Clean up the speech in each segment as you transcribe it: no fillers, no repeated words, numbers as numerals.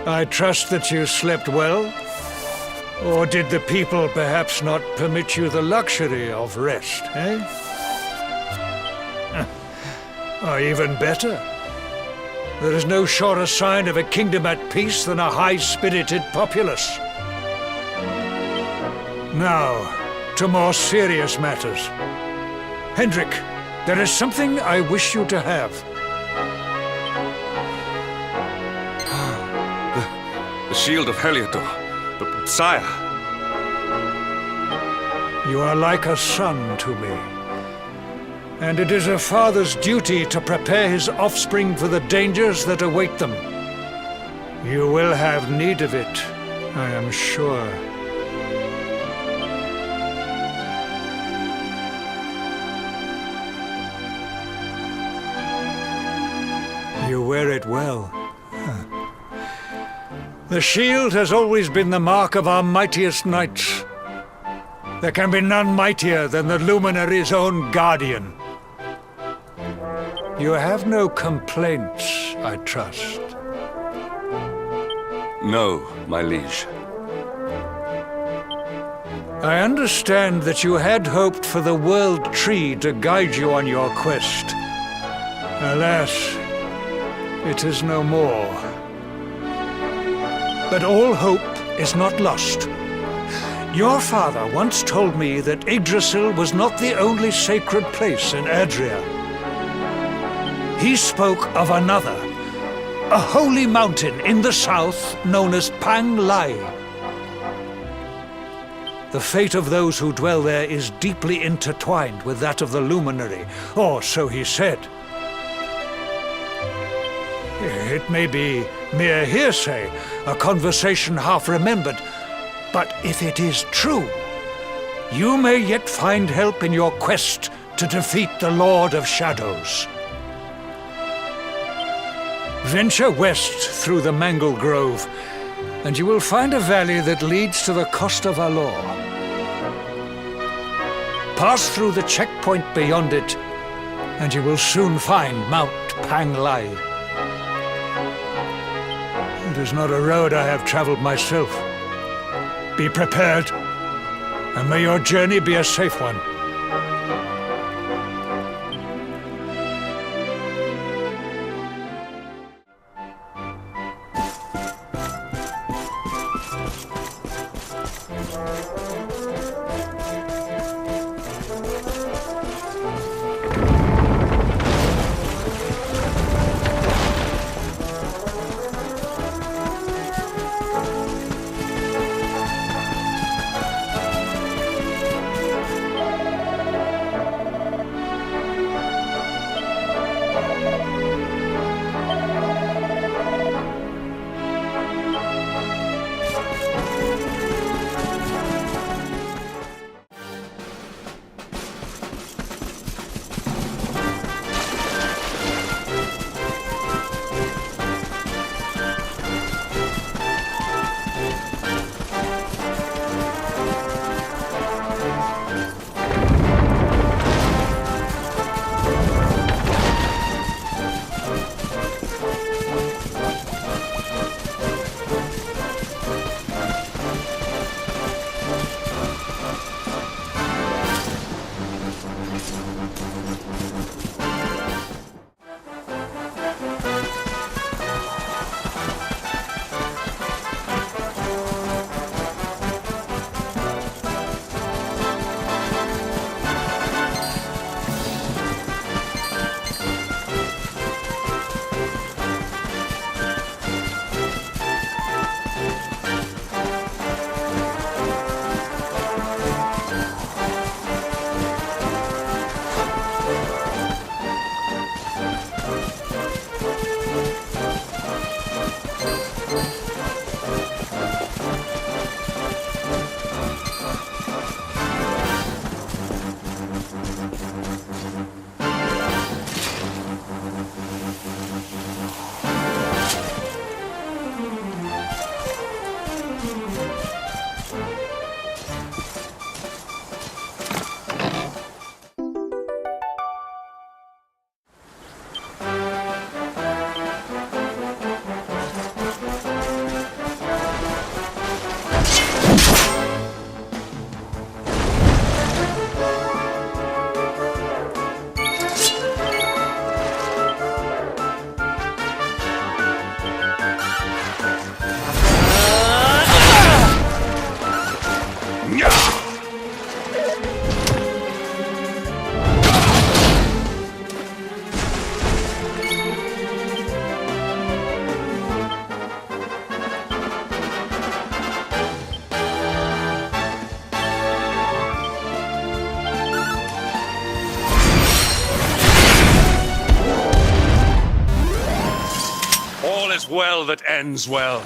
I trust that you slept well? Or did the people perhaps not permit you the luxury of rest, eh? Or even better, there is no surer sign of a kingdom at peace than a high-spirited populace. Now, to more serious matters. Hendrik, there is something I wish you to have. The shield of Heliodor. But, sire. You are like a son to me. And it is a father's duty to prepare his offspring for the dangers that await them. You will have need of it, I am sure. You wear it well. The shield has always been the mark of our mightiest knights. There can be none mightier than the Luminary's own guardian. You have no complaints, I trust. No, my liege. I understand that you had hoped for the World Tree to guide you on your quest. Alas, it is no more. But all hope is not lost. Your father once told me that Yggdrasil was not the only sacred place in Adria. He spoke of another, a holy mountain in the south known as Panglai. The fate of those who dwell there is deeply intertwined with that of the Luminary, or so he said. It may be mere hearsay, a conversation half remembered, but if it is true, you may yet find help in your quest to defeat the Lord of Shadows. Venture west through the Mangle Grove, and you will find a valley that leads to the Costa Valor. Pass through the checkpoint beyond it, and you will soon find Mount Panglai. It is not a road I have traveled myself. Be prepared, and may your journey be a safe one. All is well that ends well.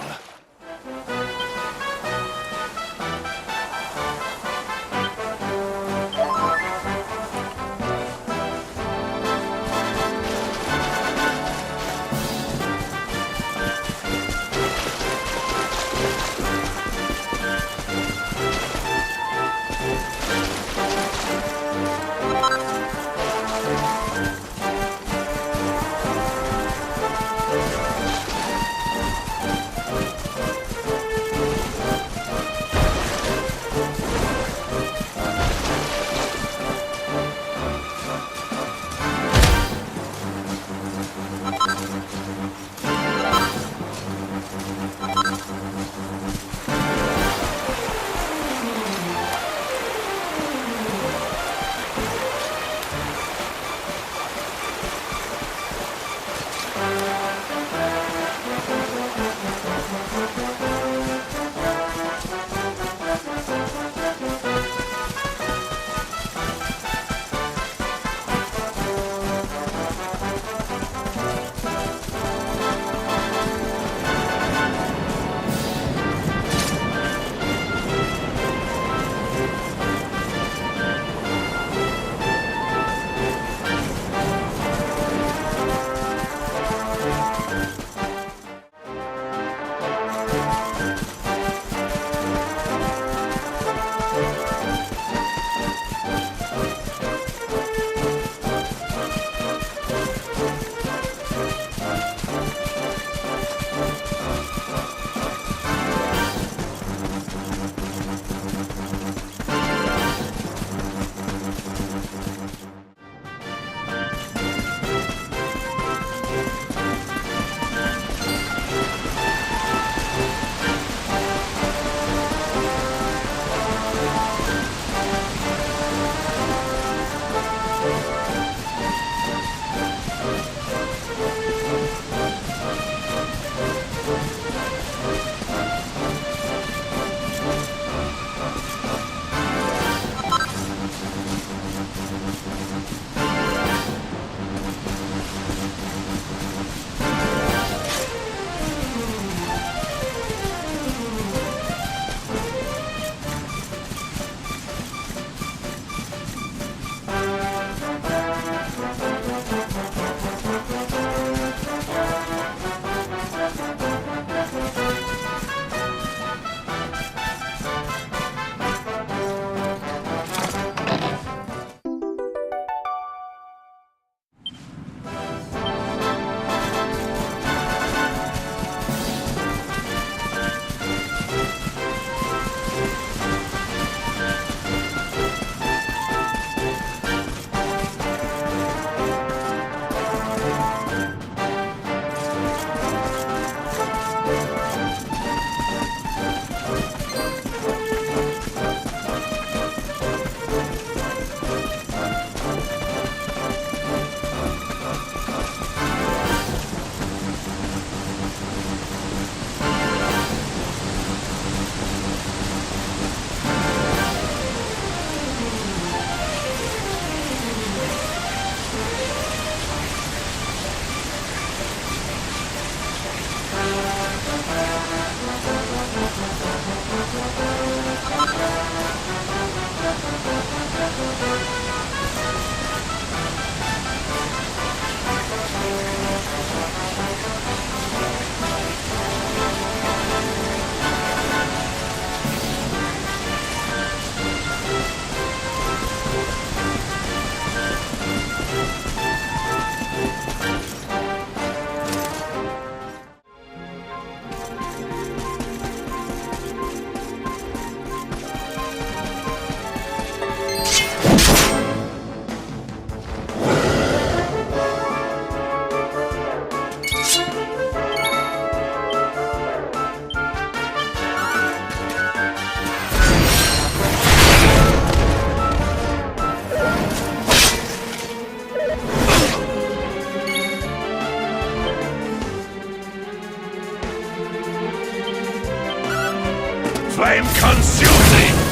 flame consuming!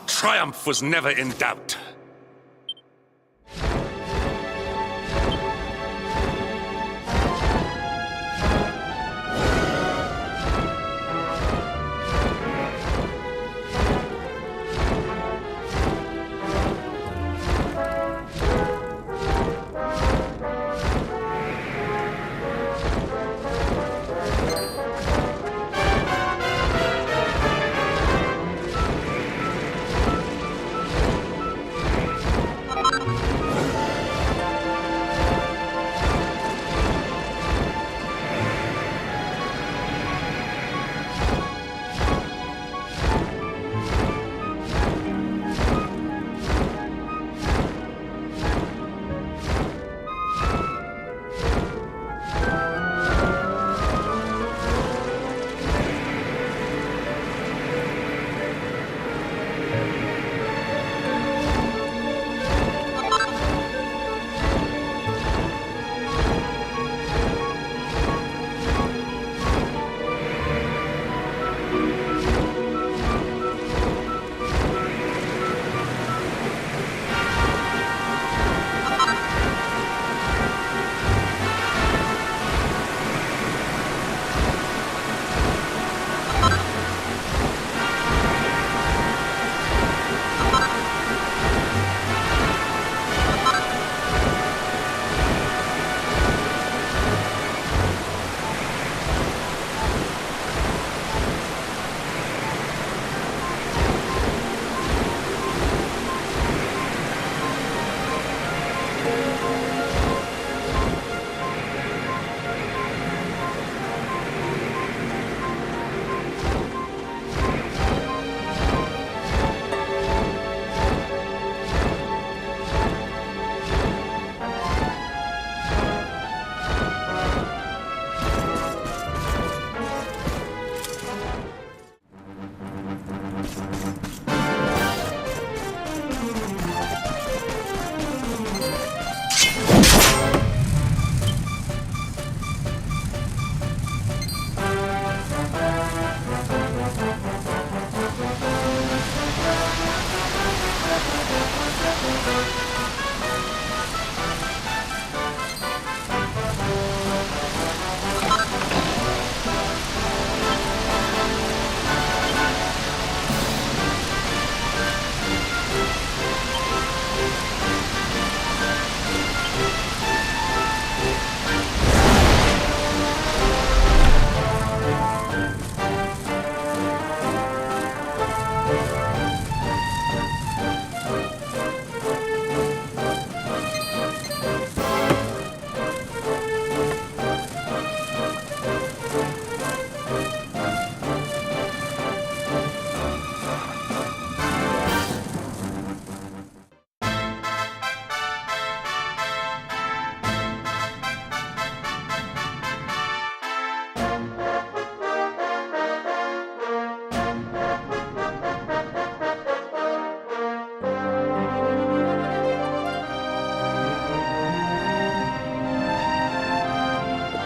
Triumph was never in doubt.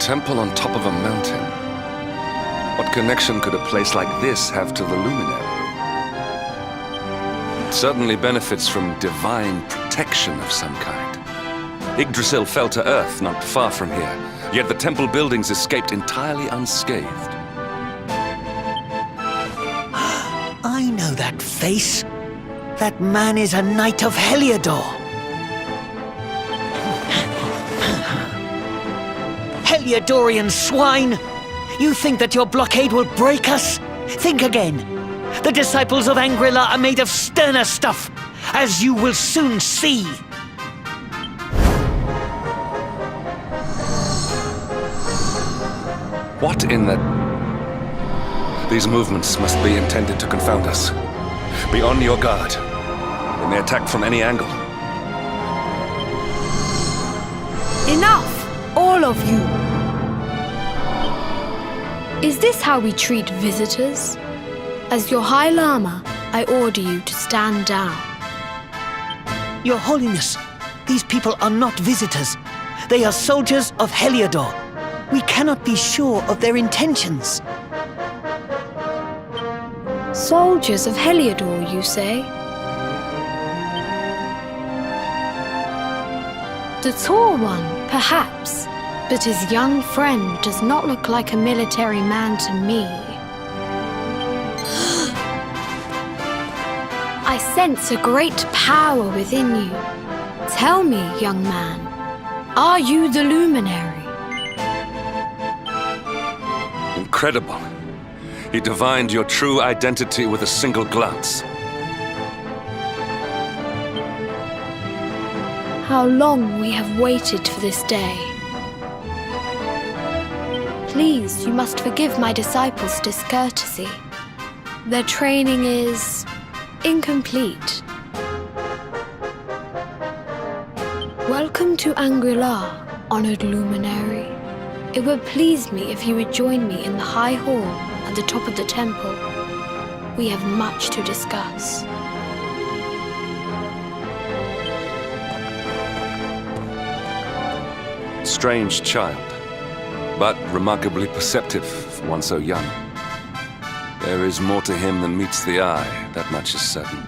Temple on top of a mountain. What connection could a place like this have to the luminary? It certainly benefits from divine protection of some kind. Yggdrasil fell to earth not far from here, yet the temple buildings escaped entirely unscathed. I know that face. That man is a knight of Heliodor. Heliodorian swine! You think that your blockade will break us? Think again. The disciples of Angrila are made of sterner stuff, as you will soon see. What in the... These movements must be intended to confound us. Be on your guard. They may attack from any angle. Enough! All of you! Is this how we treat visitors? As your High Lama, I order you to stand down. Your Holiness, these people are not visitors. They are soldiers of Heliodor. We cannot be sure of their intentions. Soldiers of Heliodor, you say? The tall one, perhaps, but his young friend does not look like a military man to me. I sense a great power within you. Tell me, young man, are you the luminary? Incredible. He divined your true identity with a single glance. How long we have waited for this day. Please, you must forgive my disciples' discourtesy. Their training is incomplete. Welcome to Angri-La, honored luminary. It would please me if you would join me in the high hall at the top of the temple. We have much to discuss. Strange child, but remarkably perceptive for one so young. There is more to him than meets the eye, that much is certain.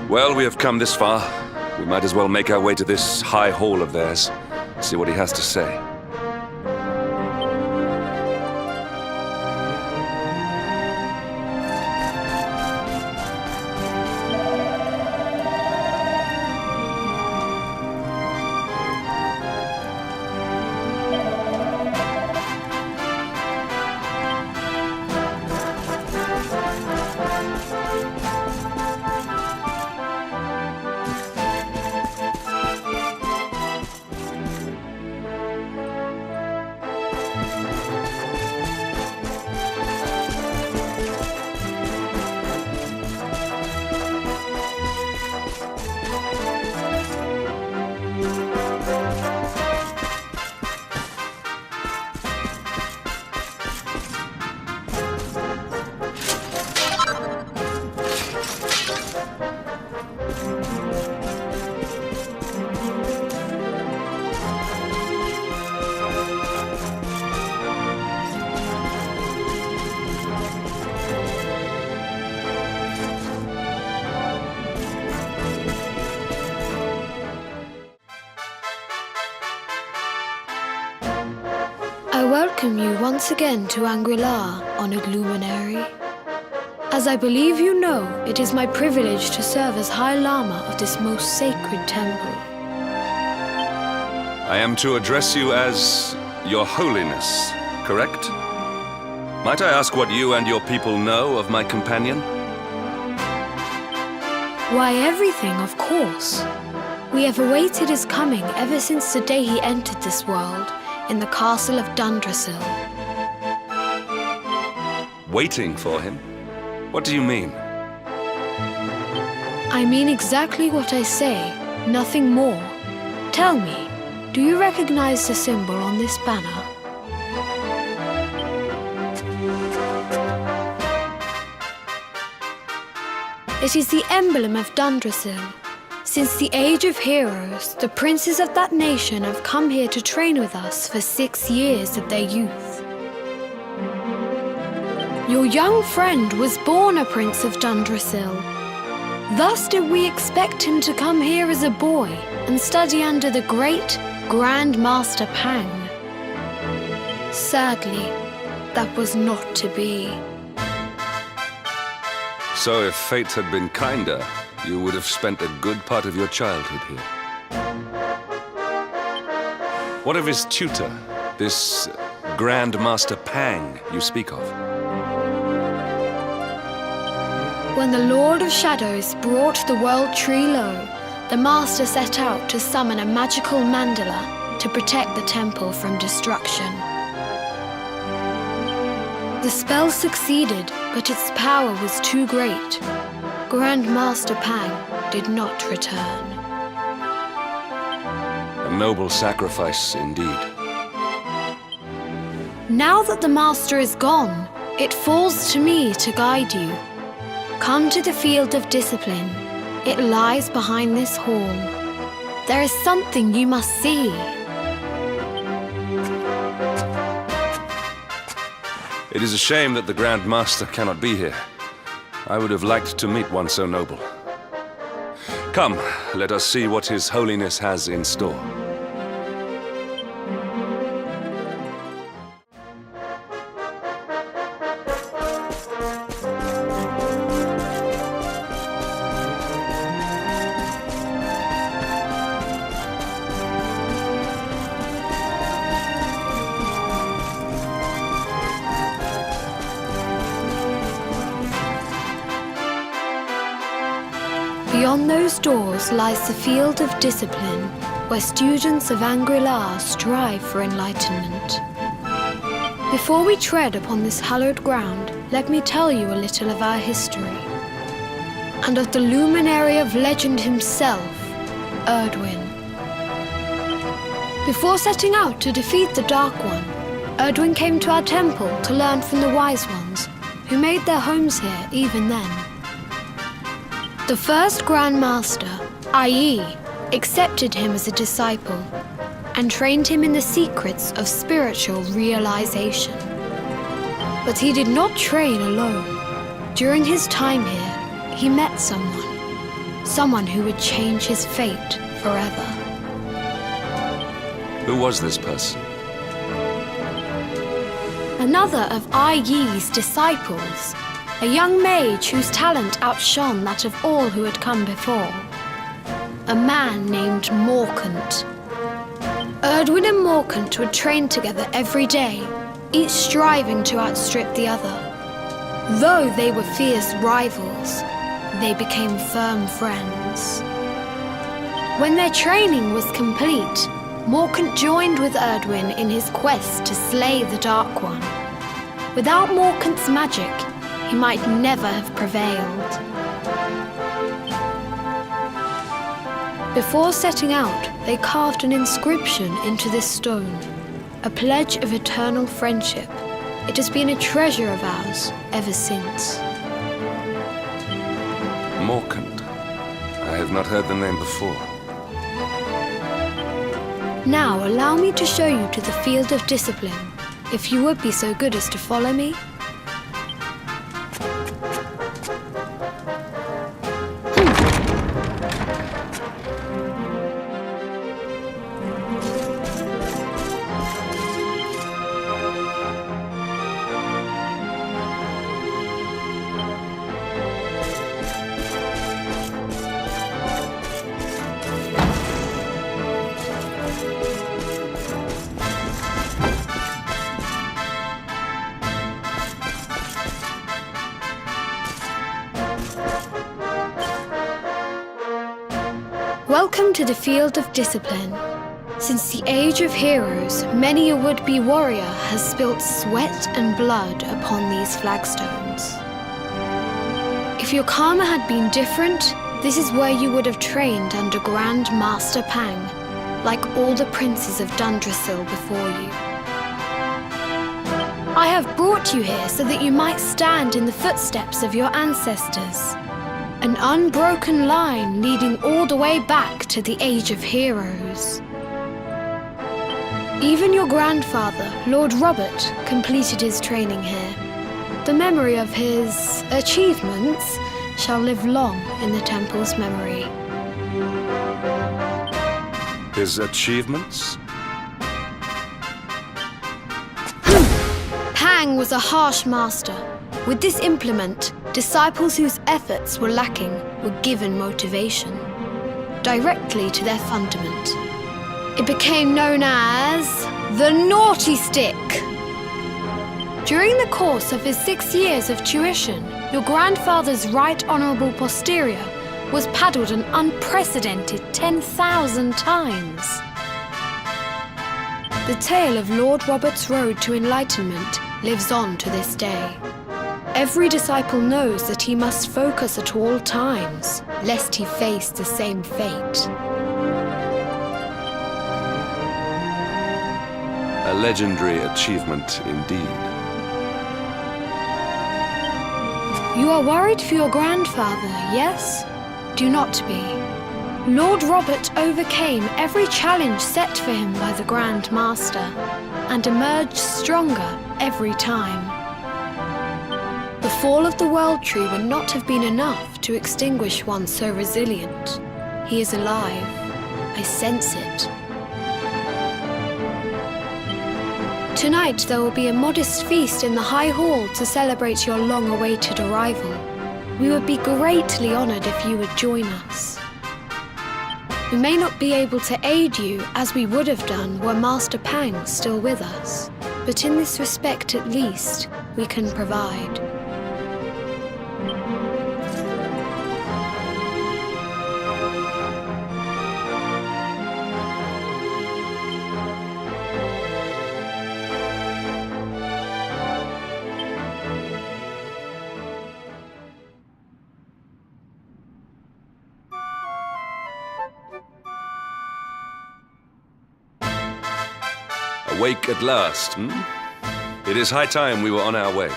Well, we have come this far. We might as well make our way to this high hall of theirs, see what he has to say. I welcome you once again to Angri-La, honored luminary. As I believe you know, it is my privilege to serve as High Lama of this most sacred temple. I am to address you as Your Holiness, correct? Might I ask what you and your people know of my companion? Why, everything, of course. We have awaited his coming ever since the day he entered this world, in the castle of Dundrasil. Waiting for him? What do you mean? I mean exactly what I say, nothing more. Tell me, do you recognize the symbol on this banner? It is the emblem of Dundrasil. Since the age of heroes, the princes of that nation have come here to train with us for 6 years of their youth. Your young friend was born a prince of Dundrasil. Thus did we expect him to come here as a boy and study under the great Grand Master Pang. Sadly, that was not to be. So if fate had been kinder, you would have spent a good part of your childhood here. What of his tutor, this Grand Master Pang you speak of? When the Lord of Shadows brought the world tree low, the Master set out to summon a magical mandala to protect the temple from destruction. The spell succeeded, but its power was too great. Grand Master Pang did not return. A noble sacrifice indeed. Now that the Master is gone, it falls to me to guide you. Come to the field of discipline. It lies behind this hall. There is something you must see. It is a shame that the Grand Master cannot be here. I would have liked to meet one so noble. Come, let us see what His Holiness has in store. Beyond those doors lies the field of discipline, where students of Angri-La strive for enlightenment. Before we tread upon this hallowed ground, let me tell you a little of our history, and of the luminary of legend himself, Erdwin. Before setting out to defeat the Dark One, Erdwin came to our temple to learn from the Wise Ones, who made their homes here even then. The first Grand Master, ITA, accepted him as a disciple and trained him in the secrets of spiritual realization. But he did not train alone. During his time here, he met someone who would change his fate forever. Who was this person? Another of ITA's disciples, a young mage whose talent outshone that of all who had come before. A man named Morkant. Erdwin and Morkant would train together every day, each striving to outstrip the other. Though they were fierce rivals, they became firm friends. When their training was complete, Morkant joined with Erdwin in his quest to slay the Dark One. Without Morkant's magic, he might never have prevailed. Before setting out, they carved an inscription into this stone, a pledge of eternal friendship. It has been a treasure of ours ever since. Morkant. I have not heard the name before. Now allow me to show you to the field of discipline, if you would be so good as to follow me. Welcome to the field of discipline. Since the age of heroes, many a would-be warrior has spilt sweat and blood upon these flagstones. If your karma had been different, this is where you would have trained under Grand Master Pang, like all the princes of Dundrasil before you. I have brought you here so that you might stand in the footsteps of your ancestors. An unbroken line leading all the way back to the Age of Heroes. Even your grandfather, Lord Robert, completed his training here. The memory of his achievements shall live long in the temple's memory. His achievements? Pang was a harsh master. With this implement, disciples whose efforts were lacking were given motivation, directly to their fundament. It became known as the Naughty Stick. During the course of his 6 years of tuition, your grandfather's right honourable posterior was paddled an unprecedented 10,000 times. The tale of Lord Robert's road to enlightenment lives on to this day. Every disciple knows that he must focus at all times, lest he face the same fate. A legendary achievement indeed. You are worried for your grandfather, yes? Do not be. Lord Robert overcame every challenge set for him by the Grand Master, and emerged stronger every time. The fall of the World Tree would not have been enough to extinguish one so resilient. He is alive. I sense it. Tonight there will be a modest feast in the High Hall to celebrate your long-awaited arrival. We would be greatly honored if you would join us. We may not be able to aid you as we would have done were Master Pang still with us, but in this respect at least, we can provide. Awake at last, hmm? It is high time we were on our way.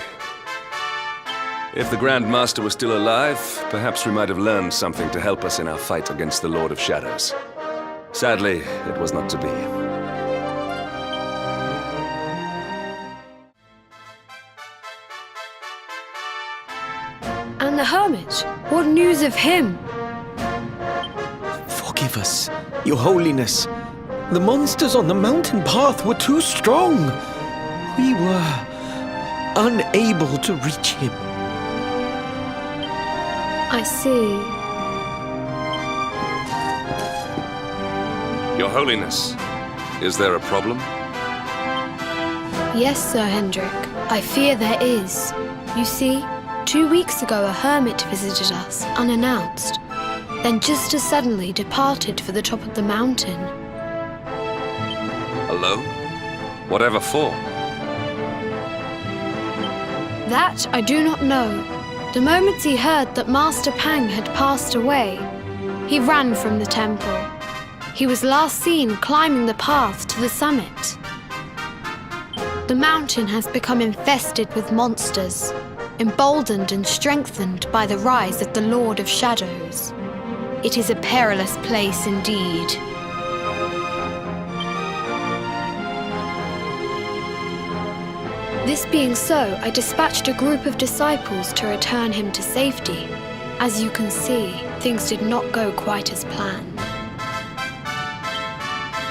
If the Grand Master was still alive, perhaps we might have learned something to help us in our fight against the Lord of Shadows. Sadly, it was not to be. And the hermit? What news of him? Forgive us, Your Holiness. The monsters on the mountain path were too strong. We were unable to reach him. I see. Your Holiness, is there a problem? Yes, Sir Hendrik. I fear there is. You see, 2 weeks ago a hermit visited us, unannounced, then just as suddenly departed for the top of the mountain. Alone? Whatever for? That I do not know. The moment he heard that Master Pang had passed away, he ran from the temple. He was last seen climbing the path to the summit. The mountain has become infested with monsters, emboldened and strengthened by the rise of the Lord of Shadows. It is a perilous place indeed. This being so, I dispatched a group of disciples to return him to safety. As you can see, things did not go quite as planned.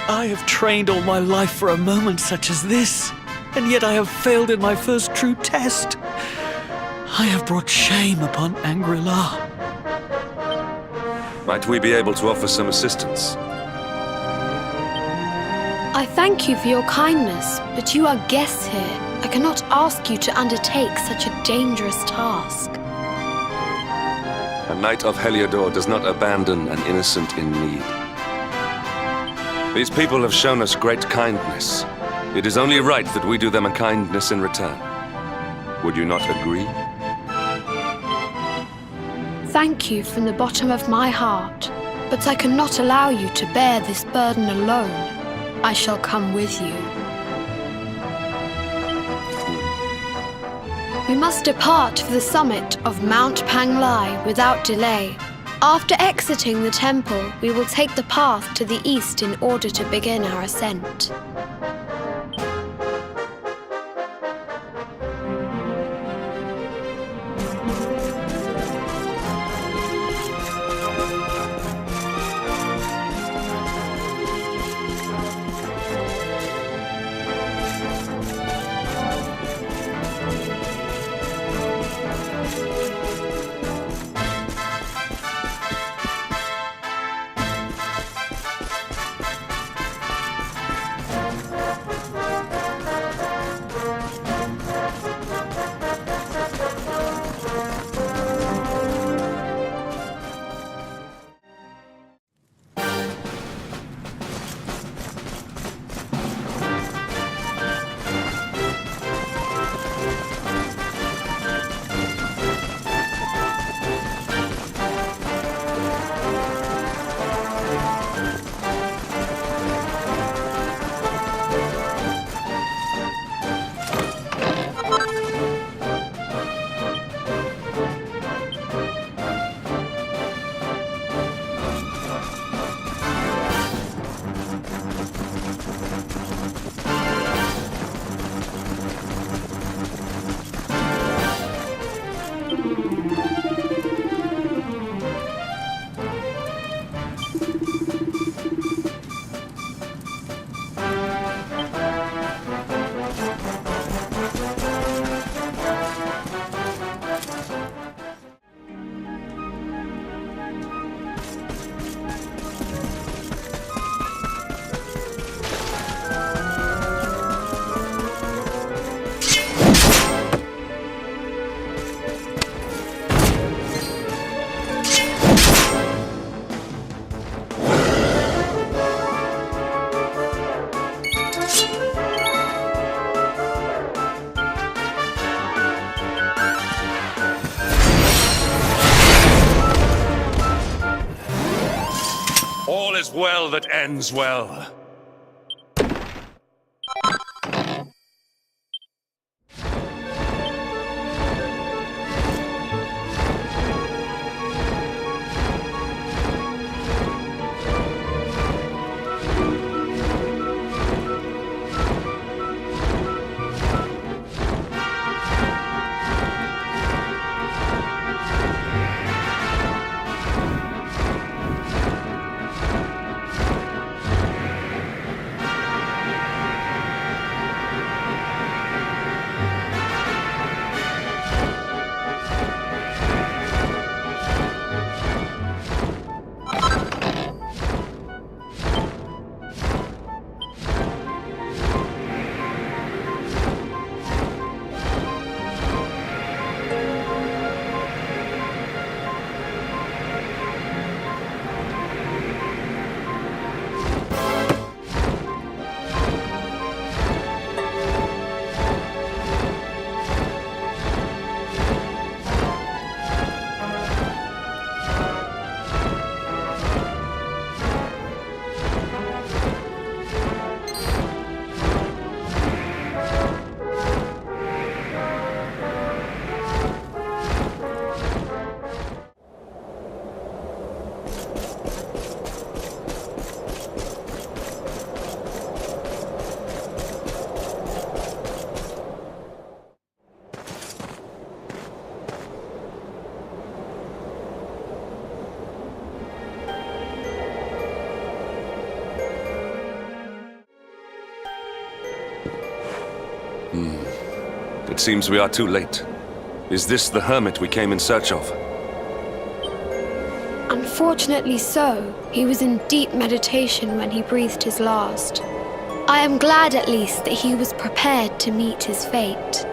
I have trained all my life for a moment such as this, and yet I have failed in my first true test. I have brought shame upon Angri-La. Might we be able to offer some assistance? I thank you for your kindness, but you are guests here. I cannot ask you to undertake such a dangerous task. A knight of Heliodor does not abandon an innocent in need. These people have shown us great kindness. It is only right that we do them a kindness in return. Would you not agree? Thank you from the bottom of my heart, but I cannot allow you to bear this burden alone. I shall come with you. We must depart for the summit of Mount Panglai without delay. After exiting the temple, we will take the path to the east in order to begin our ascent. all's well that ends well. It seems we are too late. Is this the hermit we came in search of? Unfortunately so. He was in deep meditation when he breathed his last. I am glad at least that he was prepared to meet his fate.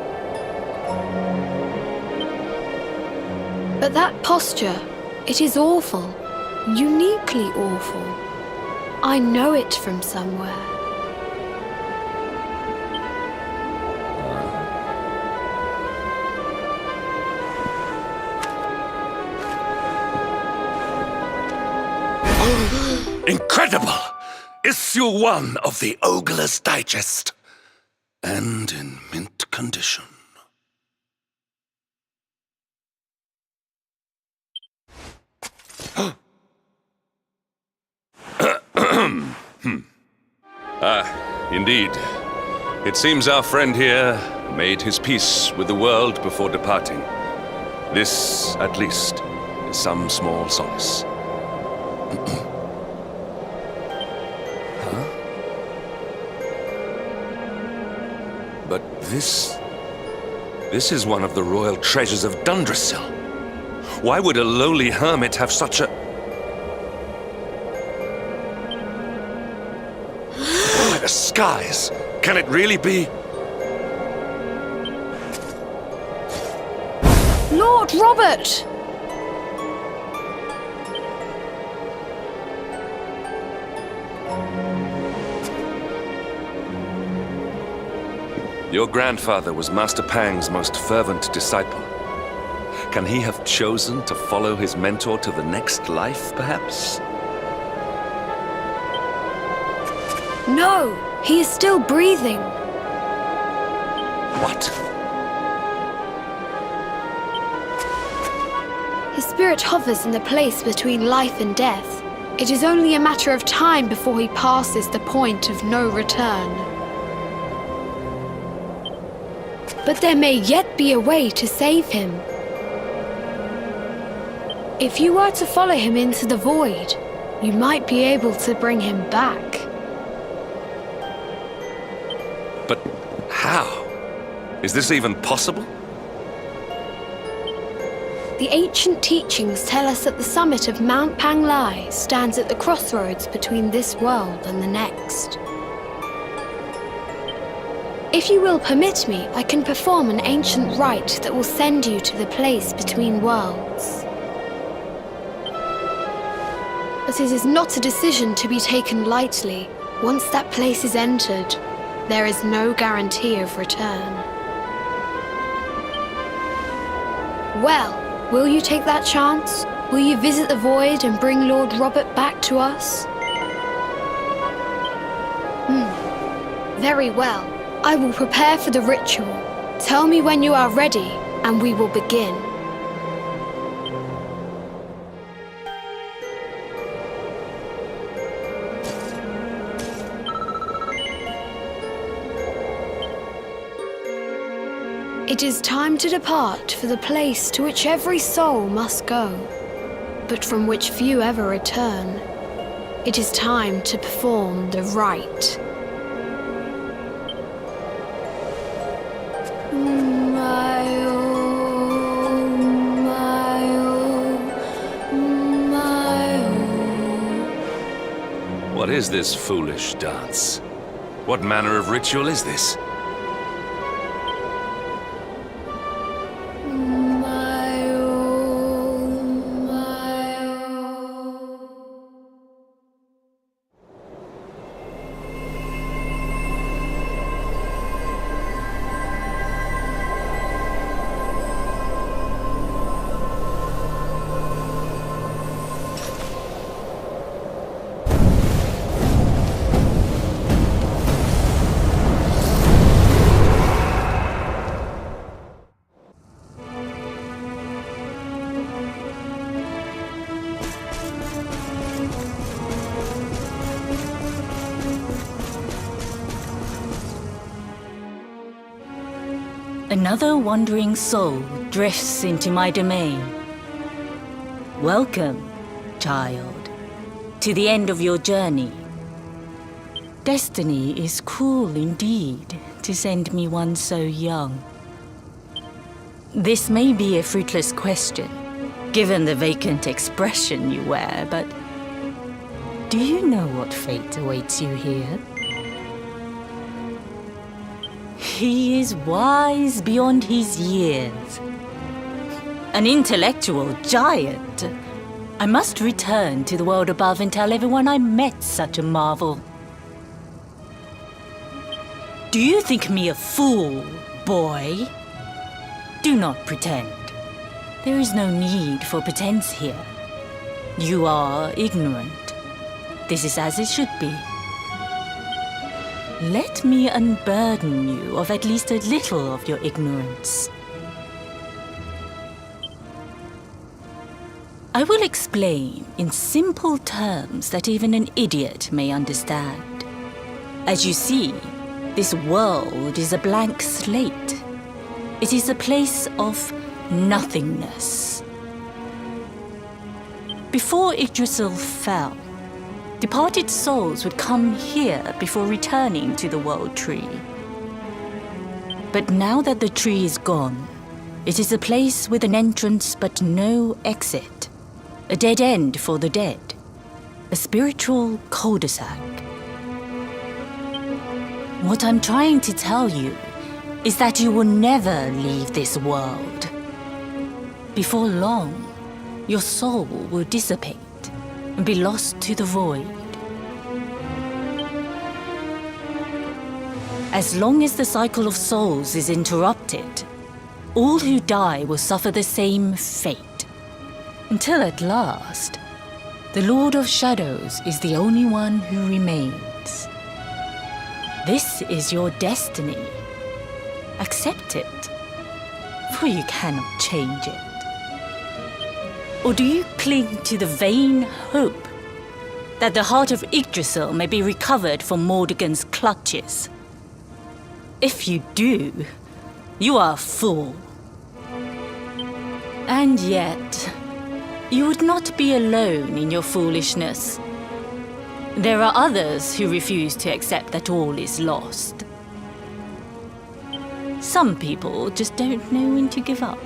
But that posture, it is awful. Uniquely awful. I know it from somewhere. Incredible! Issue 1 of the Ogler's Digest. And in mint condition. Indeed. It seems our friend here made his peace with the world before departing. This, at least, is some small solace. But this is one of the royal treasures of Dundrasil. Why would a lowly hermit have such a... By the skies! Can it really be? Lord Robert! Your grandfather was Master Pang's most fervent disciple. Can he have chosen to follow his mentor to the next life, perhaps? No! He is still breathing. What? His spirit hovers in the place between life and death. It is only a matter of time before he passes the point of no return. But there may yet be a way to save him. If you were to follow him into the void, you might be able to bring him back. But how? Is this even possible? The ancient teachings tell us that the summit of Mount Panglai stands at the crossroads between this world and the next. If you will permit me, I can perform an ancient rite that will send you to the place between worlds. But it is not a decision to be taken lightly. Once that place is entered, there is no guarantee of return. Well, will you take that chance? Will you visit the void and bring Lord Robert back to us? Very well. I will prepare for the ritual. Tell me when you are ready, and we will begin. It is time to depart for the place to which every soul must go, but from which few ever return. It is time to perform the rite. What is this foolish dance? What manner of ritual is this? Another wandering soul drifts into my domain. Welcome, child, to the end of your journey. Destiny is cruel indeed to send me one so young. This may be a fruitless question, given the vacant expression you wear, but do you know what fate awaits you here? He is wise beyond his years. An intellectual giant. I must return to the world above and tell everyone I met such a marvel. Do you think me a fool, boy? Do not pretend. There is no need for pretense here. You are ignorant. This is as it should be. Let me unburden you of at least a little of your ignorance. I will explain in simple terms that even an idiot may understand. As you see, this world is a blank slate. It is a place of nothingness. Before Yggdrasil fell, departed souls would come here before returning to the world tree. But now that the tree is gone, it is a place with an entrance but no exit. A dead end for the dead. A spiritual cul-de-sac. What I'm trying to tell you is that you will never leave this world. Before long, your soul will dissipate and be lost to the void. As long as the cycle of souls is interrupted, all who die will suffer the same fate. Until at last, the Lord of Shadows is the only one who remains. This is your destiny. Accept it, for you cannot change it. Or do you cling to the vain hope that the heart of Yggdrasil may be recovered from Mordegon's clutches? If you do, you are a fool. And yet, you would not be alone in your foolishness. There are others who refuse to accept that all is lost. Some people just don't know when to give up.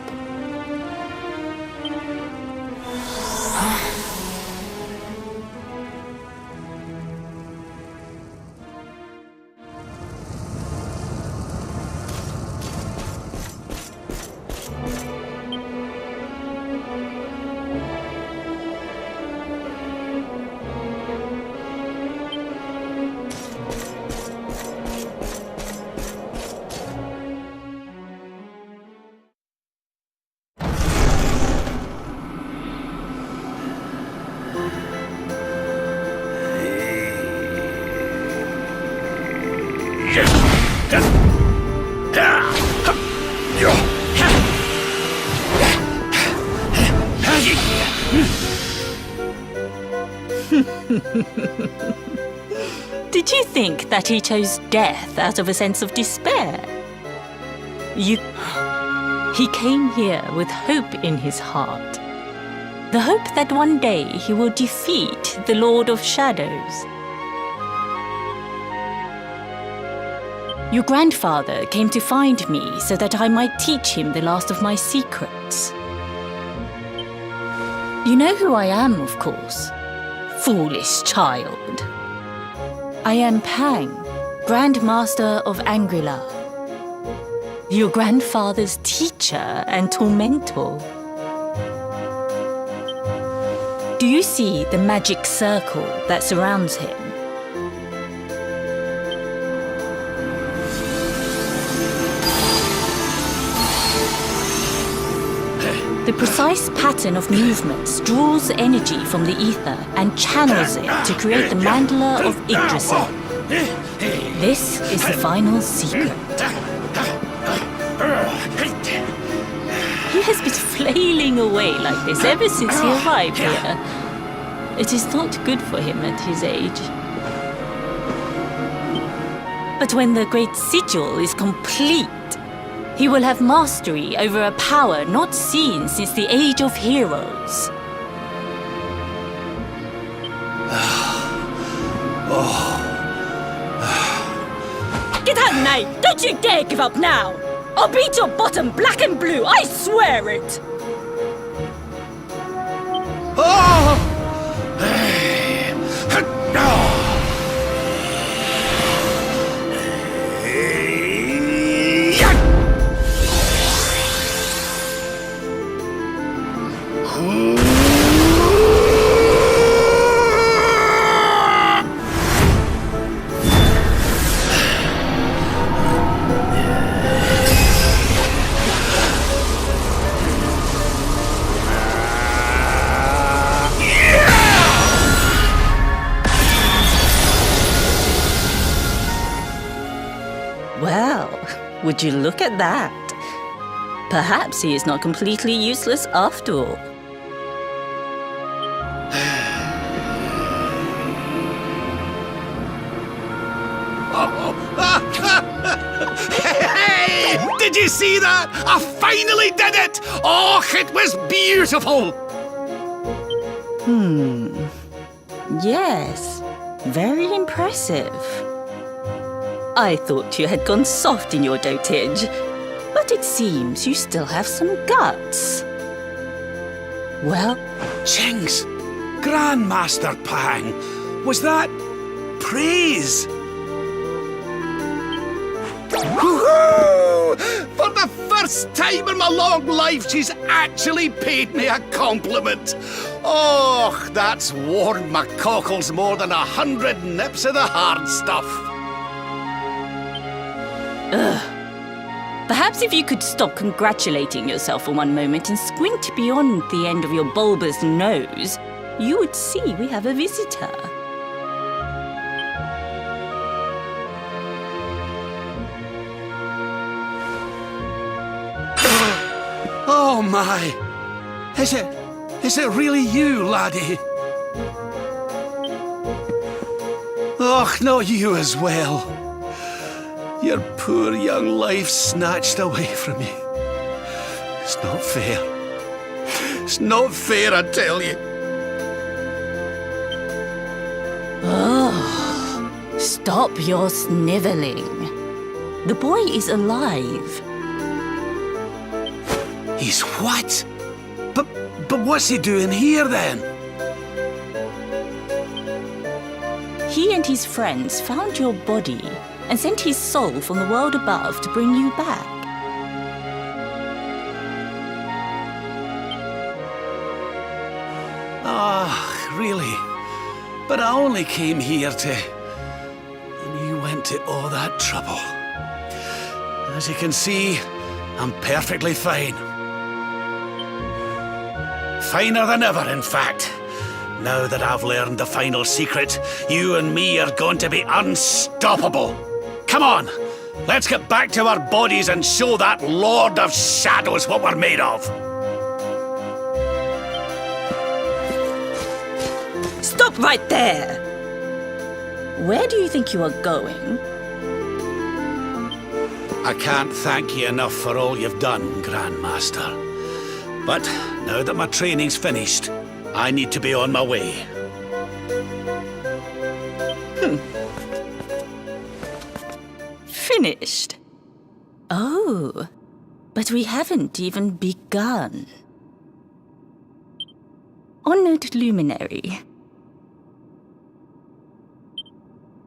Did you think that he chose death out of a sense of despair? He came here with hope in his heart. The hope that one day he will defeat the Lord of Shadows. Your grandfather came to find me so that I might teach him the last of my secrets. You know who I am, of course. Foolish child. I am Pang, Grand Master of Angrila. Your grandfather's teacher and tormentor. Do you see the magic circle that surrounds him? The precise pattern of movements draws energy from the ether and channels it to create the mandala of Yggdrasil. This is the final secret. He has been flailing away like this ever since he arrived here. It is not good for him at his age. But when the great sigil is complete, he will have mastery over a power not seen since the Age of Heroes. Get out, Nay! Don't you dare give up now! I'll beat your bottom black and blue, I swear it! Well, would you look at that? Perhaps he is not completely useless after all. Hey! Did you see that? I finally did it! Oh, it was beautiful! Yes, very impressive. I thought you had gone soft in your dotage, but it seems you still have some guts. Well, Jinx! Grandmaster Pang! Was that praise? Woohoo! For the first time in my long life, she's actually paid me a compliment. Oh, that's warmed my cockles more than 100 nips of the hard stuff. perhaps if you could stop congratulating yourself for one moment and squint beyond the end of your bulbous nose, you would see we have a visitor. Oh my! Is it really you, laddie? Och, not you as well. Your poor young life snatched away from you. It's not fair. It's not fair, I tell you. Oh, stop your snivelling. The boy is alive. He's what? But what's he doing here then? He and his friends found your body and sent his soul from the world above to bring you back. Ah, really? But I only came here to... And you went to all that trouble. As you can see, I'm perfectly fine. Finer than ever, in fact. Now that I've learned the final secret, you and me are going to be unstoppable. Come on, Let's get back to our bodies and show that Lord of Shadows what we're made of. Stop right there! Where do you think you are going? I can't thank you enough for all you've done, Grandmaster. But now that my training's finished, I need to be on my way. Finished? Oh, but we haven't even begun. Honored luminary,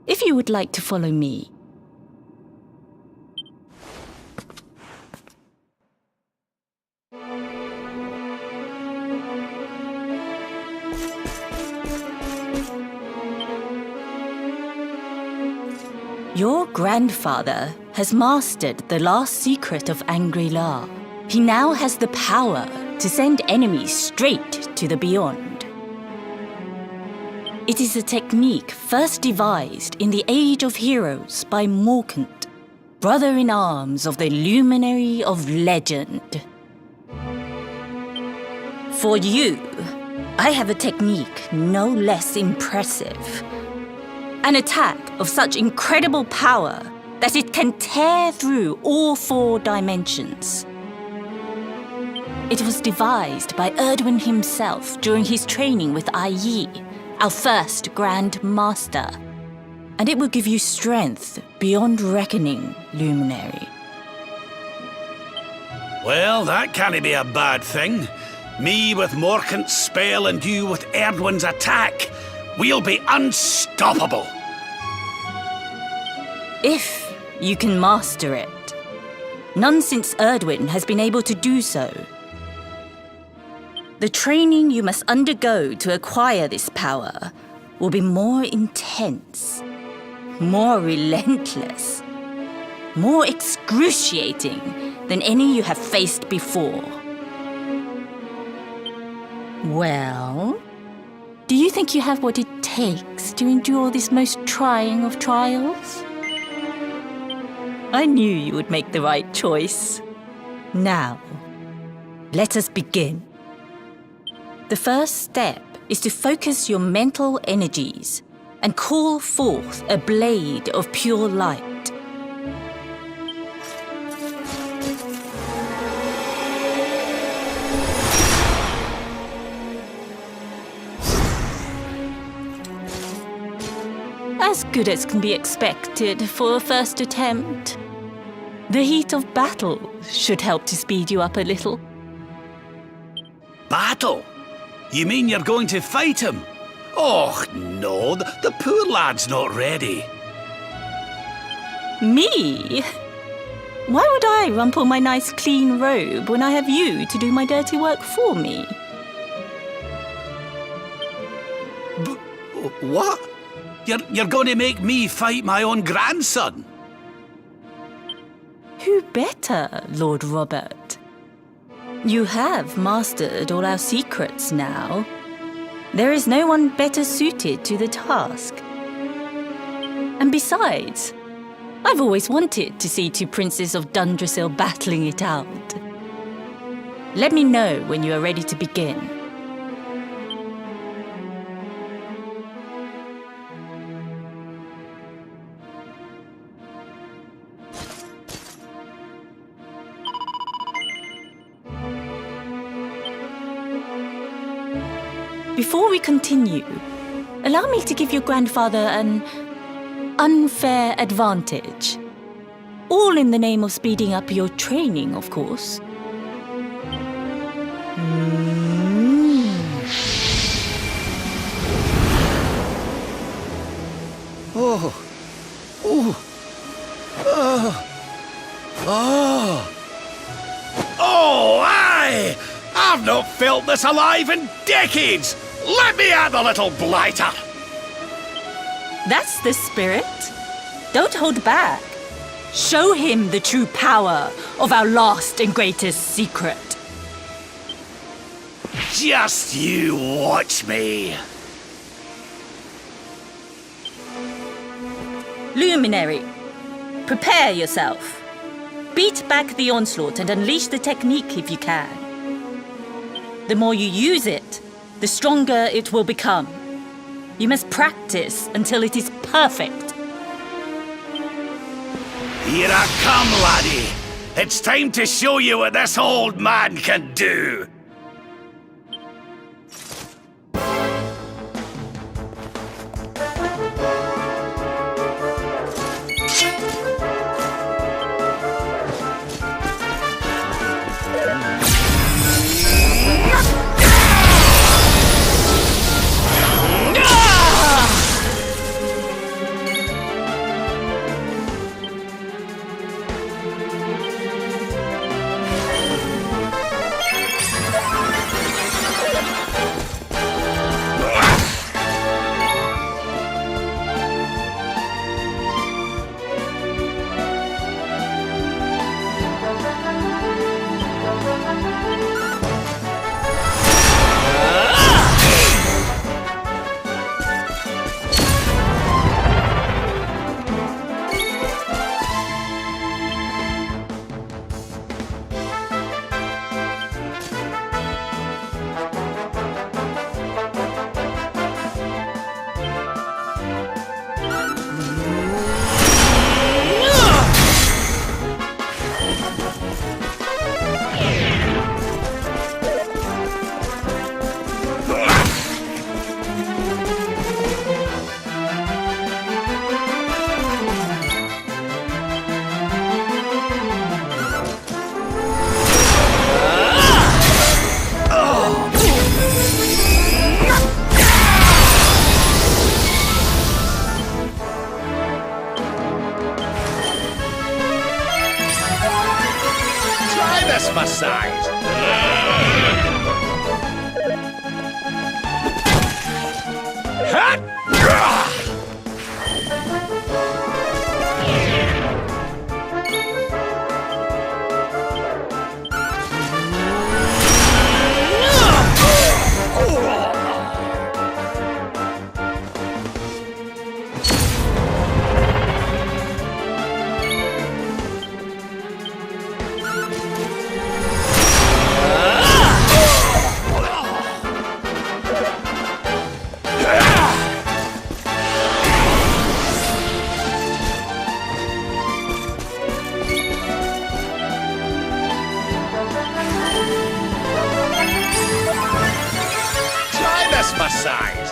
if you would like to follow me. Your grandfather has mastered the last secret of Angri-La. He now has the power to send enemies straight to the beyond. It is a technique first devised in the Age of Heroes by Morkant, brother-in-arms of the Luminary of Legend. For you, I have a technique no less impressive. An attack of such incredible power that it can tear through all 4 dimensions. It was devised by Erdwin himself during his training with ITA, our first Grand Master. And it will give you strength beyond reckoning, Luminary. Well, that can't be a bad thing. Me with Morkant's spell and you with Erdwin's attack. We'll be unstoppable. If you can master it. None since Erdwin has been able to do so. The training you must undergo to acquire this power will be more intense, more relentless, more excruciating than any you have faced before. Well, do you think you have what it takes to endure this most trying of trials? I knew you would make the right choice. Now, let us begin. The first step is to focus your mental energies and call forth a blade of pure light. As good as can be expected for a first attempt. The heat of battle should help to speed you up a little. Battle? You mean you're going to fight him? Oh, no, the poor lad's not ready. Me? Why would I rumple my nice clean robe when I have you to do my dirty work for me? What? You're going to make me fight my own grandson? Who better, Lord Robert? You have mastered all our secrets now. There is no one better suited to the task. And besides, I've always wanted to see 2 princes of Dundrasil battling it out. Let me know when you are ready to begin. Before we continue, allow me to give your grandfather an unfair advantage. All in the name of speeding up your training, of course. Oh, aye! I've not felt this alive in decades! Let me at the little blighter! That's the spirit. Don't hold back. Show him the true power of our last and greatest secret. Just you watch me! Luminary, Prepare yourself. Beat back the onslaught and unleash the technique if you can. The more you use it, the stronger it will become. You must practice until it is perfect. Here I come, laddie. It's time to show you what this old man can do. My size. My size.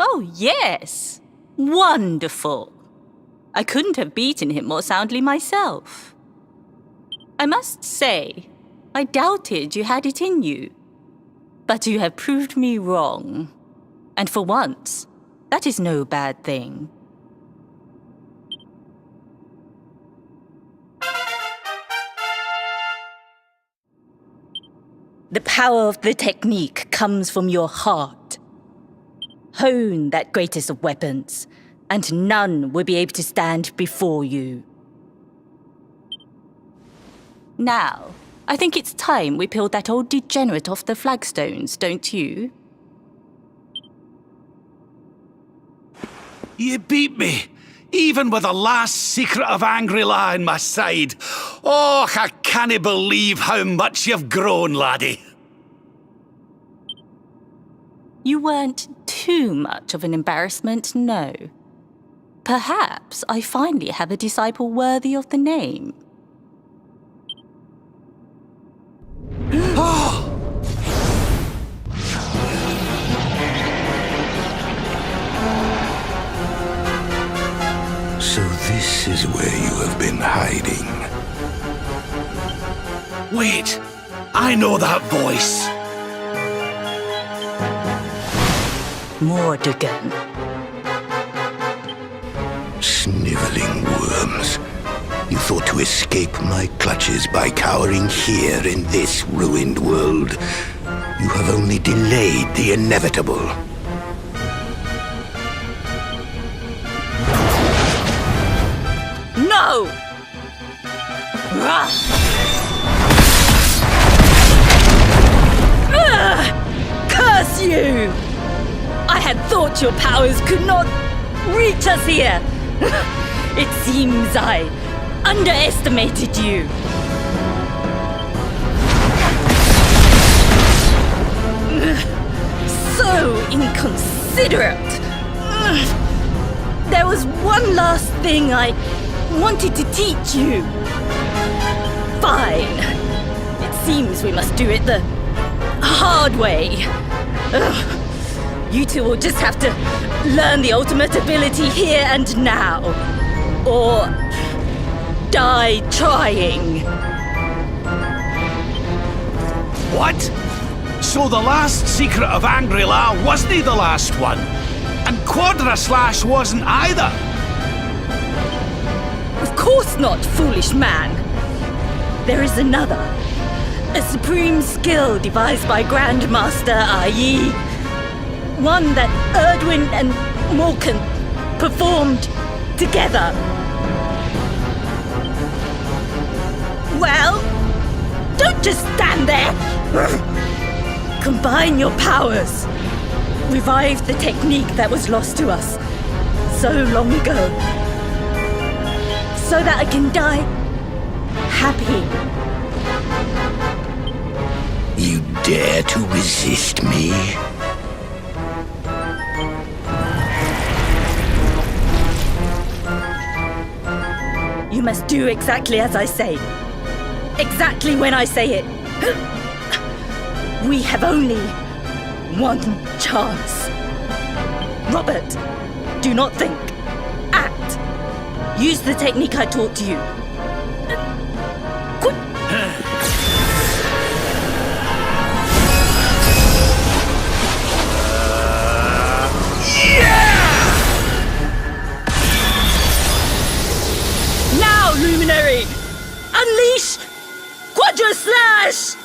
Oh, yes! Wonderful! I couldn't have beaten him more soundly myself. I must say, I doubted you had it in you. But you have proved me wrong. And for once, that is no bad thing. The power of the technique comes from your heart. Hone that greatest of weapons, and none will be able to stand before you. Now, I think it's time we peeled that old degenerate off the flagstones, don't you? You beat me, even with the last secret of Angry-La in my side. Oh, I can't believe how much you've grown, laddie. You weren't too much of an embarrassment, no. Perhaps I finally have a disciple worthy of the name. So this is where you have been hiding. Wait, I know that voice. Mordigan. Sniveling worms. You thought to escape my clutches by cowering here in this ruined world. You have only delayed the inevitable. No! Curse you! I had thought your powers could not reach us here. It seems I underestimated you. So inconsiderate. There was one last thing I wanted to teach you. Fine. It seems we must do it the hard way. You two will just have to learn the ultimate ability here and now. Or die trying. What? So the last secret of Angry-La wasn't the last one? And Quadra-Slash wasn't either? Of course not, foolish man. There is another. A supreme skill devised by Grandmaster i.e. one that Erdwin and Morkan performed together. Well, don't just stand there. Combine your powers. Revive the technique that was lost to us so long ago. So that I can die happy. You dare to resist me? You must do exactly as I say. Exactly when I say it. We have only one chance. Robert, do not think. Act. Use the technique I taught to you. Quick. Now, Luminary! Unleash Quadra-Slash!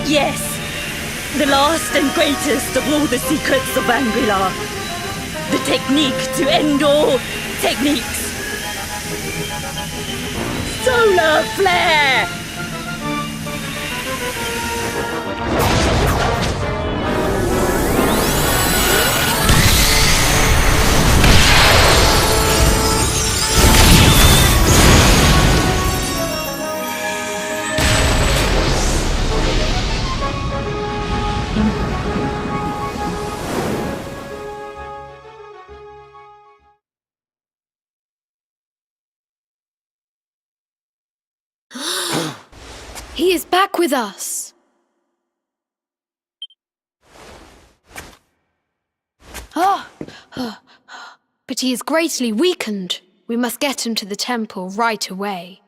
Yes, the last and greatest of all the secrets of Angry-La. The technique to end all techniques. Solar flare! He is back with us. But he is greatly weakened. We must get him to the temple right away.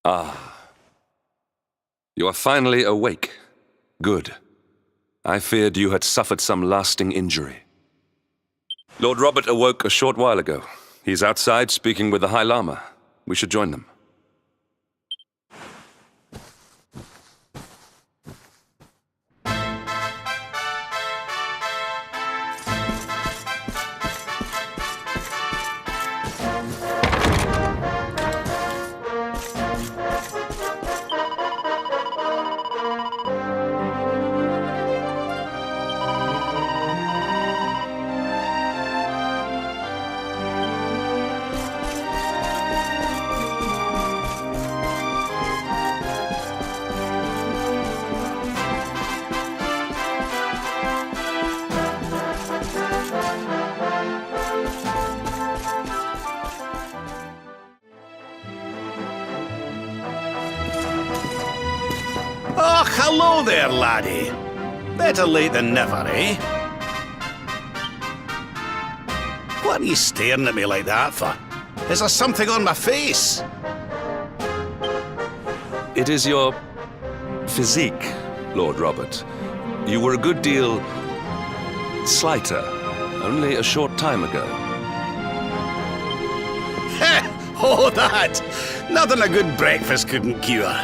Ah. You are finally awake. Good. I feared you had suffered some lasting injury. Lord Robert awoke a short while ago. He's outside speaking with the High Lama. We should join them. Oh, hello there, laddie. Better late than never, eh? What are you staring at me like that for? Is there something on my face? It is your physique, Lord Robert. You were a good deal slighter only a short time ago. Oh, that! Nothing a good breakfast couldn't cure.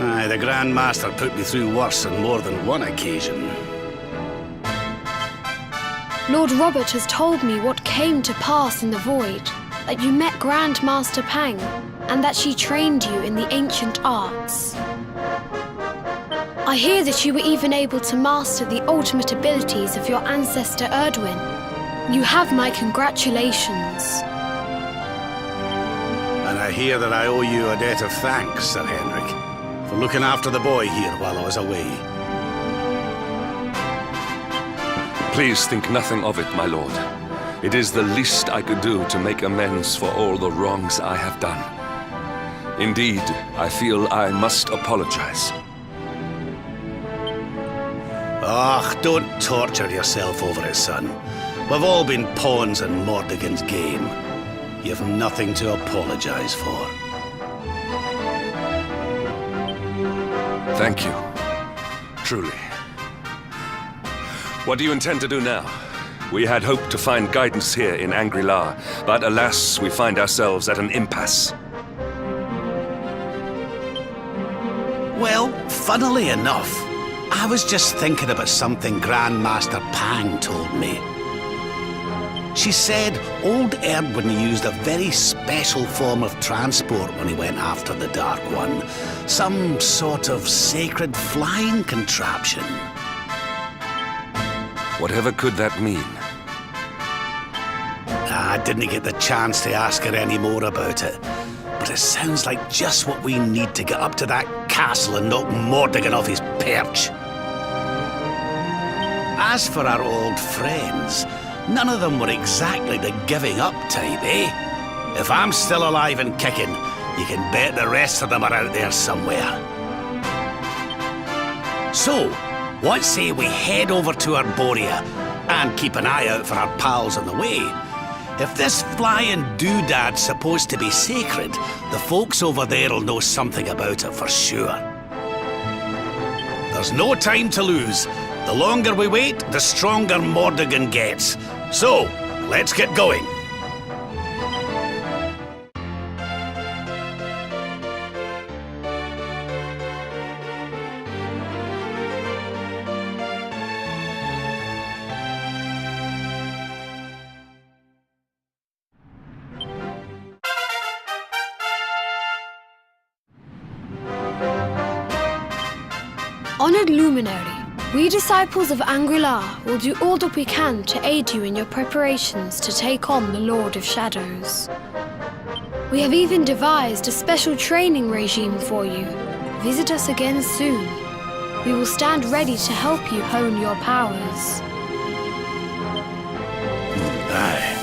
Aye, the Grand Master put me through worse on more than one occasion. Lord Robert has told me what came to pass in the void, that you met Grand Master Pang, and that she trained you in the ancient arts. I hear that you were even able to master the ultimate abilities of your ancestor Erdwin. You have my congratulations. And I hear that I owe you a debt of thanks, Sir Henrik, for looking after the boy here while I was away. Please think nothing of it, my lord. It is the least I could do to make amends for all the wrongs I have done. Indeed, I feel I must apologize. Ah, don't torture yourself over it, son. We've all been pawns in Mordigan's game. You've nothing to apologize for. Thank you. Truly. What do you intend to do now? We had hoped to find guidance here in Angri-La, but alas, we find ourselves at an impasse. Well, funnily enough, I was just thinking about something Grand Master Pang told me. She said old Erdwin used a very special form of transport when he went after the Dark One. Some sort of sacred flying contraption. Whatever could that mean? I didn't get the chance to ask her any more about it. But it sounds like just what we need to get up to that castle and knock Mordigan off his perch. As for our old friends, none of them were exactly the giving up type, eh? If I'm still alive and kicking, you can bet the rest of them are out there somewhere. So, what say we head over to Arborea and keep an eye out for our pals on the way? If this flying doodad's supposed to be sacred, the folks over there'll know something about it for sure. There's no time to lose. The longer we wait, the stronger Mordigan gets. So, let's get going. Honored Luminary, we disciples of Angri-La will do all that we can to aid you in your preparations to take on the Lord of Shadows. We have even devised a special training regime for you. Visit us again soon. We will stand ready to help you hone your powers. Aye.